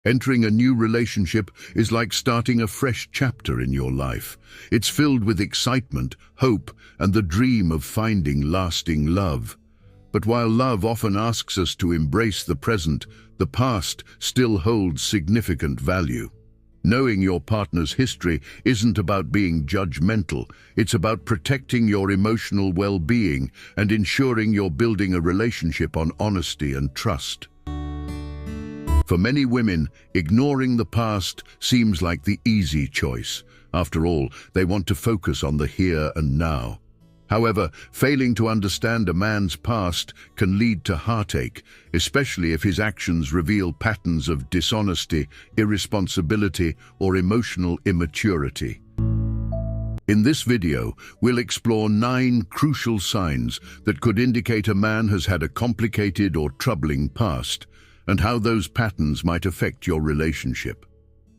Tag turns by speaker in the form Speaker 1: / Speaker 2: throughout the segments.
Speaker 1: Entering a new relationship is like starting a fresh chapter in your life. It's filled with excitement, hope, and the dream of finding lasting love. But while love often asks us to embrace the present, the past still holds significant value. Knowing your partner's history isn't about being judgmental. It's about protecting your emotional well-being and ensuring you're building a relationship on honesty and trust. For many women, ignoring the past seems like the easy choice. After all, they want to focus on the here and now. However, failing to understand a man's past can lead to heartache, especially if his actions reveal patterns of dishonesty, irresponsibility, or emotional immaturity. In this video, we'll explore 9 crucial signs that could indicate a man has had a complicated or troubling past, and how those patterns might affect your relationship.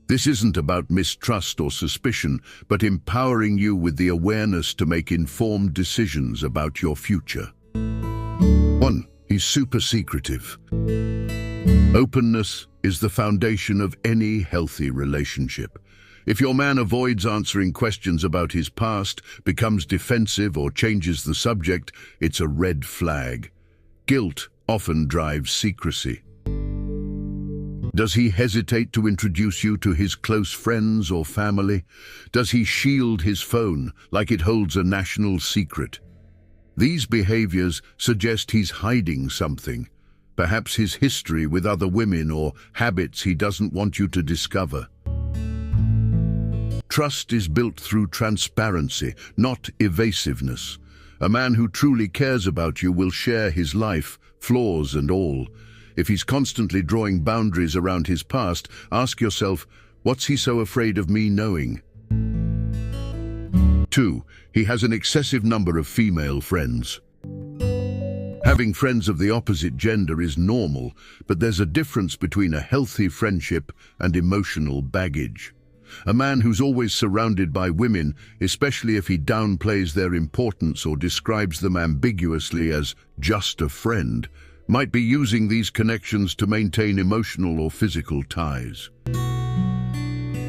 Speaker 1: This isn't about mistrust or suspicion, but empowering you with the awareness to make informed decisions about your future. 1. He's super secretive. Openness is the foundation of any healthy relationship. If your man avoids answering questions about his past, becomes defensive, or changes the subject, it's a red flag. Guilt often drives secrecy. Does he hesitate to introduce you to his close friends or family? Does he shield his phone like it holds a national secret? These behaviors suggest he's hiding something, perhaps his history with other women or habits he doesn't want you to discover. Trust is built through transparency, not evasiveness. A man who truly cares about you will share his life, flaws and all. If he's constantly drawing boundaries around his past, ask yourself, what's he so afraid of me knowing? 2. He has an excessive number of female friends. Having friends of the opposite gender is normal, but there's a difference between a healthy friendship and emotional baggage. A man who's always surrounded by women, especially if he downplays their importance or describes them ambiguously as just a friend, might be using these connections to maintain emotional or physical ties.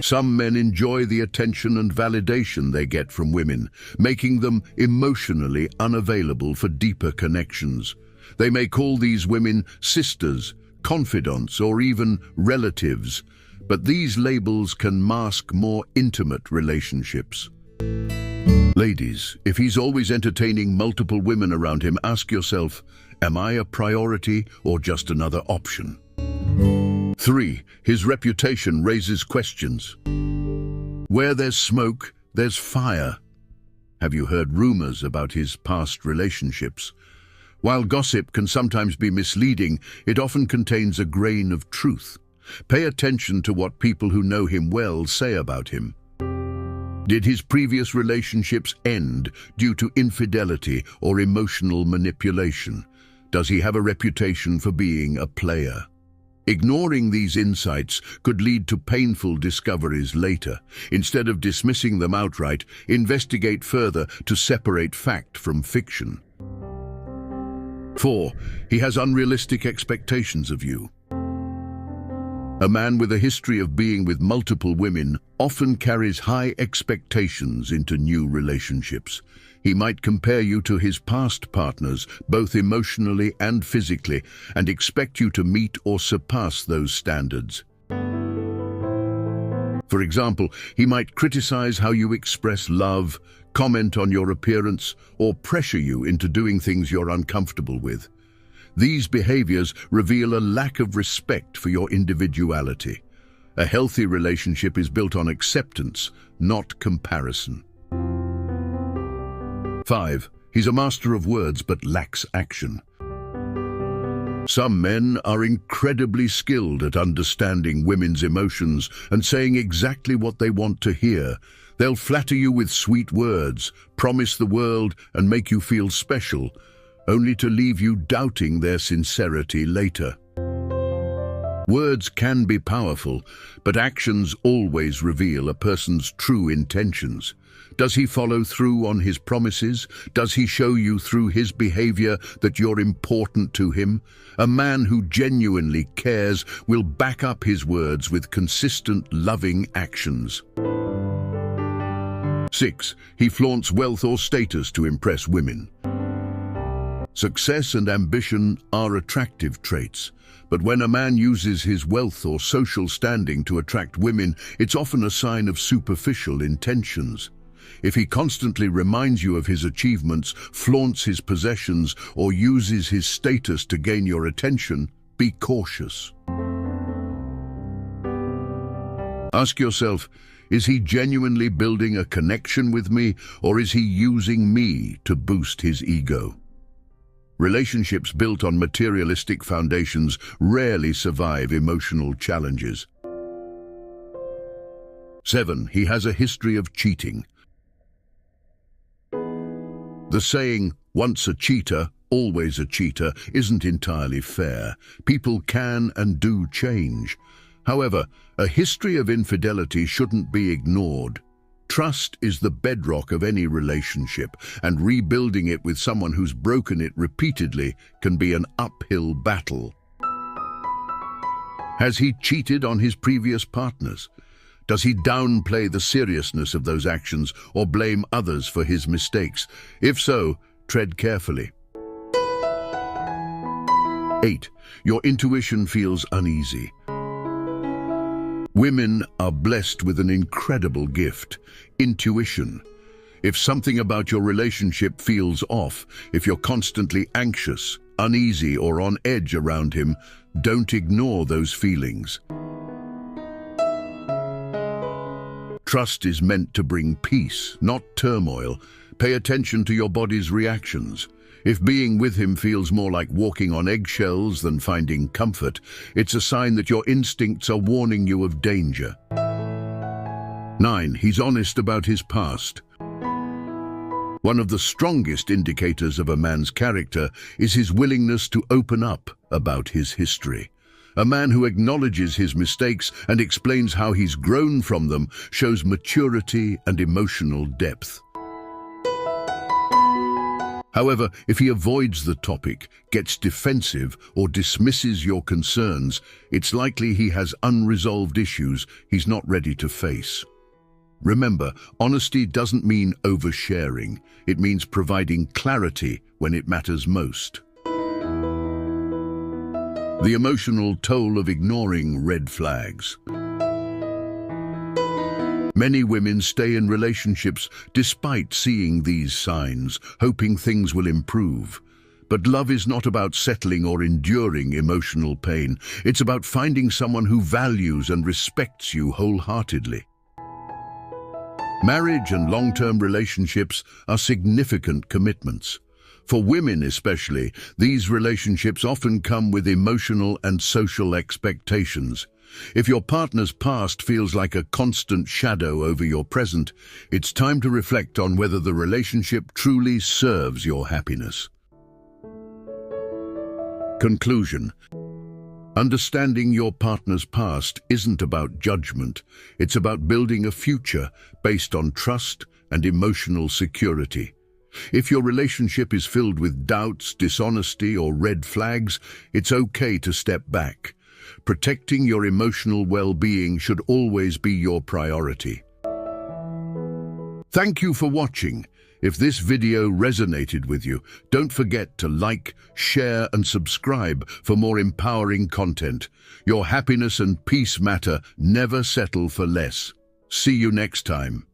Speaker 1: Some men enjoy the attention and validation they get from women, making them emotionally unavailable for deeper connections. They may call these women sisters, confidants, or even relatives, but these labels can mask more intimate relationships. Ladies, if he's always entertaining multiple women around him, ask yourself, am I a priority or just another option? 3. His reputation raises questions. Where there's smoke, there's fire. Have you heard rumors about his past relationships? While gossip can sometimes be misleading, it often contains a grain of truth. Pay attention to what people who know him well say about him. Did his previous relationships end due to infidelity or emotional manipulation? Does he have a reputation for being a player? Ignoring these insights could lead to painful discoveries later. Instead of dismissing them outright, investigate further to separate fact from fiction. 4. He has unrealistic expectations of you. A man with a history of being with multiple women often carries high expectations into new relationships. He might compare you to his past partners, both emotionally and physically, and expect you to meet or surpass those standards. For example, he might criticize how you express love, comment on your appearance, or pressure you into doing things you're uncomfortable with. These behaviors reveal a lack of respect for your individuality. A healthy relationship is built on acceptance, not comparison. 5. He's a master of words but lacks action. Some men are incredibly skilled at understanding women's emotions and saying exactly what they want to hear. They'll flatter you with sweet words, promise the world, and make you feel special, only to leave you doubting their sincerity later. Words can be powerful, but actions always reveal a person's true intentions. Does he follow through on his promises? Does he show you through his behavior that you're important to him? A man who genuinely cares will back up his words with consistent, loving actions. 6. He flaunts wealth or status to impress women. Success and ambition are attractive traits, but when a man uses his wealth or social standing to attract women, it's often a sign of superficial intentions. If he constantly reminds you of his achievements, flaunts his possessions, or uses his status to gain your attention, be cautious. Ask yourself, is he genuinely building a connection with me, or is he using me to boost his ego? Relationships built on materialistic foundations rarely survive emotional challenges. 7. He has a history of cheating. The saying, "Once a cheater, always a cheater," isn't entirely fair. People can and do change. However, a history of infidelity shouldn't be ignored. Trust is the bedrock of any relationship, and rebuilding it with someone who's broken it repeatedly can be an uphill battle. Has he cheated on his previous partners? Does he downplay the seriousness of those actions or blame others for his mistakes? If so, tread carefully. 8. Your intuition feels uneasy. Women are blessed with an incredible gift, intuition. If something about your relationship feels off, if you're constantly anxious, uneasy, or on edge around him, don't ignore those feelings. Trust is meant to bring peace, not turmoil. Pay attention to your body's reactions. If being with him feels more like walking on eggshells than finding comfort, it's a sign that your instincts are warning you of danger. 9. He's honest about his past. One of the strongest indicators of a man's character is his willingness to open up about his history. A man who acknowledges his mistakes and explains how he's grown from them shows maturity and emotional depth. However, if he avoids the topic, gets defensive, or dismisses your concerns, it's likely he has unresolved issues he's not ready to face. Remember, honesty doesn't mean oversharing. It means providing clarity when it matters most. The emotional toll of ignoring red flags. Many women stay in relationships despite seeing these signs, hoping things will improve. But love is not about settling or enduring emotional pain. It's about finding someone who values and respects you wholeheartedly. Marriage and long-term relationships are significant commitments. For women especially, these relationships often come with emotional and social expectations. If your partner's past feels like a constant shadow over your present, it's time to reflect on whether the relationship truly serves your happiness. Conclusion. Understanding your partner's past isn't about judgment. It's about building a future based on trust and emotional security. If your relationship is filled with doubts, dishonesty, or red flags, it's okay to step back. Protecting your emotional well-being should always be your priority. Thank you for watching. If this video resonated with you, don't forget to like, share, and subscribe for more empowering content. Your happiness and peace matter. Never settle for less. See you next time.